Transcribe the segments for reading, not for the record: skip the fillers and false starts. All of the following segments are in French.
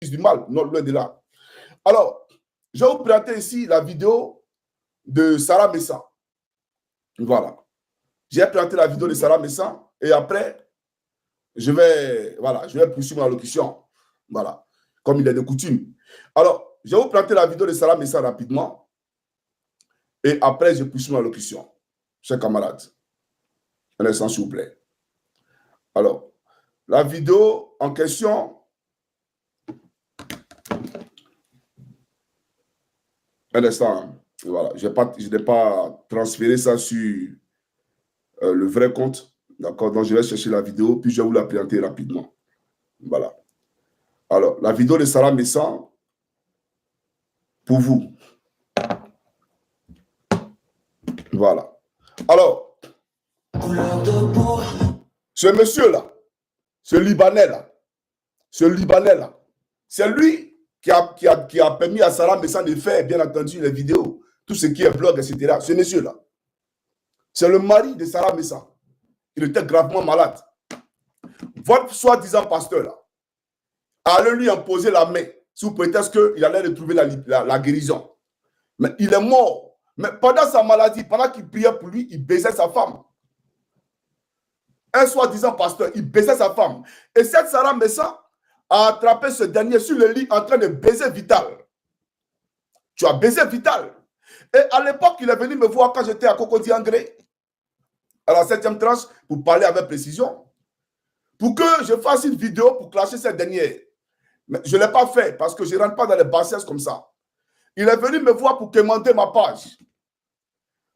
du mal, non, loin de là. Alors, je vais vous présenter ici la vidéo de Sarah Messa. Voilà. J'ai présenté la vidéo de Sarah Messa et après, je vais poursuivre ma locution. Voilà. Comme il est de coutume. Alors, je vais vous présenter la vidéo de Sarah Messa rapidement et après, je poursuis ma locution. Chers camarades, un instant, s'il vous plaît. Alors, la vidéo en question. Un instant. Voilà. Je n'ai pas transféré ça sur le vrai compte. D'accord? Donc, je vais chercher la vidéo, puis je vais vous la présenter rapidement. Voilà. Alors, la vidéo de Sarah Messa, pour vous. Voilà. Alors, ce monsieur-là, ce Libanais-là, c'est lui qui a permis à Sarah Messa de faire, bien entendu, les vidéos, tout ce qui est vlog, etc. Ce monsieur-là, c'est le mari de Sarah Messa. Il était gravement malade. Votre soi-disant pasteur-là, allait lui imposer la main sous prétexte qu'il allait retrouver la guérison. Mais il est mort. Mais pendant sa maladie, pendant qu'il priait pour lui, il baisait sa femme. Un soi-disant pasteur, il baisait sa femme. Et cette Sarah Messa a attrapé ce dernier sur le lit en train de baiser Vital. Tu as baisé Vital. Et à l'époque, il est venu me voir quand j'étais à Cocody Angré, à la 7e tranche, pour parler avec précision, pour que je fasse une vidéo pour clasher cette dernière. Mais je ne l'ai pas fait parce que je ne rentre pas dans les bassesses comme ça. Il est venu me voir pour commander ma page.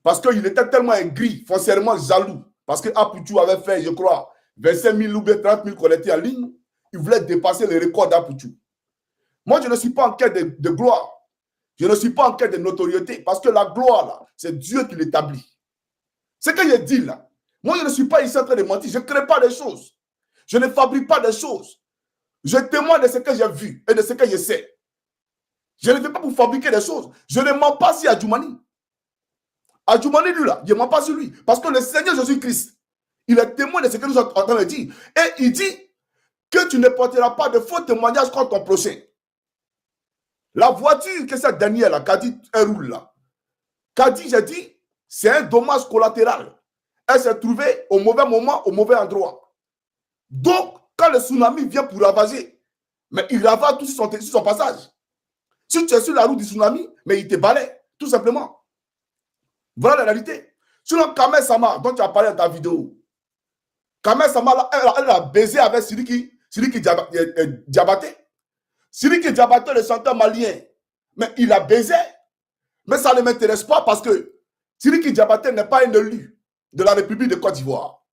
Parce qu'il était tellement aigri, foncièrement jaloux. Parce que Apoutou avait fait, je crois, 25 000 ou 30 000 connectés en ligne. Il voulait dépasser le record d'Apoutou. Moi, je ne suis pas en quête de gloire. Je ne suis pas en quête de notoriété. Parce que la gloire, là, c'est Dieu qui l'établit. Ce que je dis là, moi, je ne suis pas ici en train de mentir. Je ne crée pas des choses. Je ne fabrique pas des choses. Je témoigne de ce que j'ai vu et de ce que je sais. Je ne fais pas pour fabriquer des choses. Je ne mens pas sur Adjoumani. Adjoumani, lui, là, je ne mens pas sur lui. Parce que le Seigneur Jésus-Christ, il est témoin de ce que nous sommes en train de dire. Et il dit que tu ne porteras pas de faux témoignages contre ton prochain. La voiture que cette dernière, là, Kadi, elle roule là. Kadi, j'ai dit, c'est un dommage collatéral. Elle s'est trouvée au mauvais moment, au mauvais endroit. Donc, quand le tsunami vient pour ravager, mais il ravage tout sur son passage. Si tu es sur la route du tsunami, mais il te balaie, tout simplement. Voilà la réalité. Sinon, Kamel Sama, dont tu as parlé dans ta vidéo, Kamel Sama, elle a baisé avec Sidiki Diabaté. Sidiki Diabaté, le chanteur malien, mais il a baisé. Mais ça ne m'intéresse pas parce que Sidiki Diabaté n'est pas un élu de la République de Côte d'Ivoire.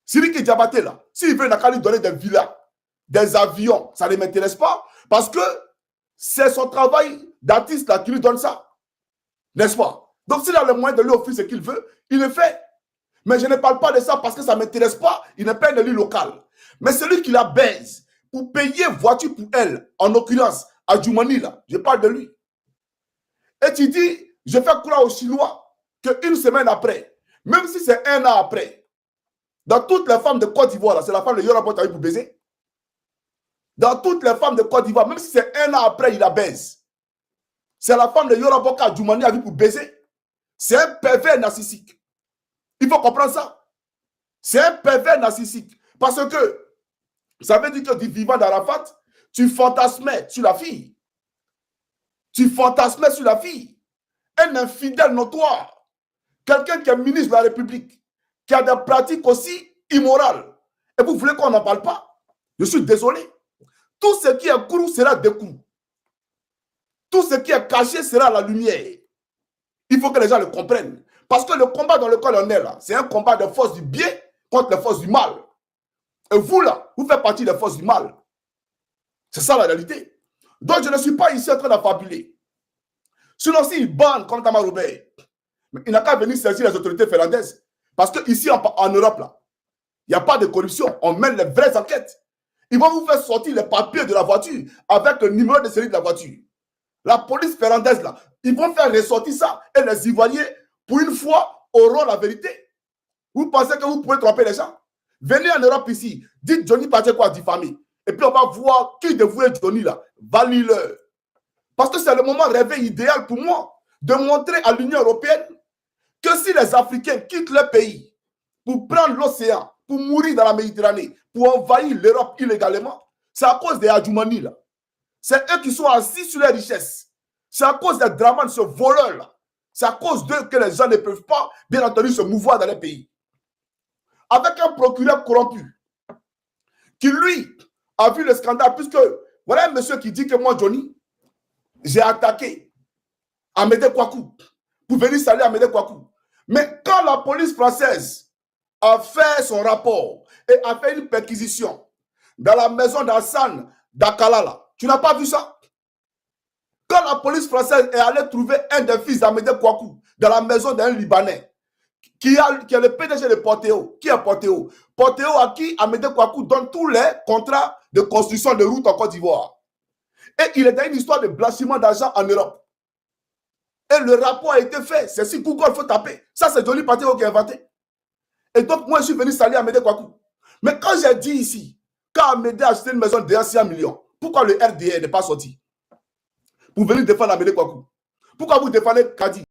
Sidiki Diabaté, là, s'il veut, il n'a qu'à lui donner des villas, des avions, ça ne m'intéresse pas parce que c'est son travail d'artiste là qui lui donne ça. N'est-ce pas? Donc, s'il a le moyen de lui offrir ce qu'il veut, il le fait. Mais je ne parle pas de ça parce que ça ne m'intéresse pas. Il n'est pas un élu local. Mais celui qui la baise pour payer voiture pour elle, en l'occurrence, à Djoumani, là, je parle de lui. Et tu dis, je fais croire aux Chinois qu'une semaine après, même si c'est un an après, dans toutes les femmes de Côte d'Ivoire, c'est la femme de Yoruba pour baiser. Dans toutes les femmes de Côte d'Ivoire, même si c'est un an après, il la baise. C'est la femme de Yoruba Djoumani a vu pour baiser. C'est un pervers narcissique. Il faut comprendre ça. C'est un pervers narcissique. Parce que ça veut dire que du vivant d'Arafat, tu fantasmais sur la fille. Tu fantasmais sur la fille. Un infidèle notoire. Quelqu'un qui est ministre de la République, qui a des pratiques aussi immorales. Et vous voulez qu'on n'en parle pas? Je suis désolé. Tout ce qui est couru sera découvert. Tout ce qui est caché sera à la lumière. Il faut que les gens le comprennent. Parce que le combat dans lequel on est là, c'est un combat de force du bien contre les forces du mal. Et vous là, vous faites partie des forces du mal. C'est ça la réalité. Donc je ne suis pas ici en train d'affabuler. Sinon, s'il banne comme Tamar Robert, il n'a qu'à venir saisir les autorités finlandaises. Parce qu'ici en Europe, là, il n'y a pas de corruption. On mène les vraies enquêtes. Ils vont vous faire sortir les papiers de la voiture avec le numéro de série de la voiture. La police finlandaise, là, ils vont faire ressortir ça et les Ivoiriens, pour une fois, auront la vérité. Vous pensez que vous pouvez tromper les gens? Venez en Europe ici, dites Johnny Pacheco a diffamé. Et puis on va voir qui dévouait Johnny là. Valide-le. Parce que c'est le moment rêvé idéal pour moi de montrer à l'Union européenne que si les Africains quittent leur pays pour prendre l'océan, pour mourir dans la Méditerranée, pour envahir l'Europe illégalement, c'est à cause des Adjoumani là. C'est eux qui sont assis sur les richesses. C'est à cause des Draman, ce voleur là. C'est à cause d'eux que les gens ne peuvent pas, bien entendu, se mouvoir dans les pays. Avec un procureur corrompu, qui lui a vu le scandale, puisque voilà un monsieur qui dit que moi, Johnny, j'ai attaqué Amédée Kouakou pour venir saluer Amédée Kouakou. Mais quand la police française a fait son rapport et a fait une perquisition dans la maison d'Hassan Dakalala, tu n'as pas vu ça? Quand la police française est allée trouver un des fils d'Amédée Kouakou dans la maison d'un Libanais, qui est le PDG de Portéo. Qui est Portéo? Portéo à qui Amédée Kouakou donne tous les contrats de construction de routes en Côte d'Ivoire. Et il est dans une histoire de blanchiment d'argent en Europe. Et le rapport a été fait. C'est si Google, il faut taper. Ça, c'est Johnny Portéo qui a inventé. Et donc, moi, je suis venu saluer Amédée Kouakou. Mais quand j'ai dit ici, quand Amédée a acheté une maison de 100 millions, pourquoi le RDR n'est pas sorti pour venir défendre Amédée Kouakou? Pourquoi vous défendez Kadi?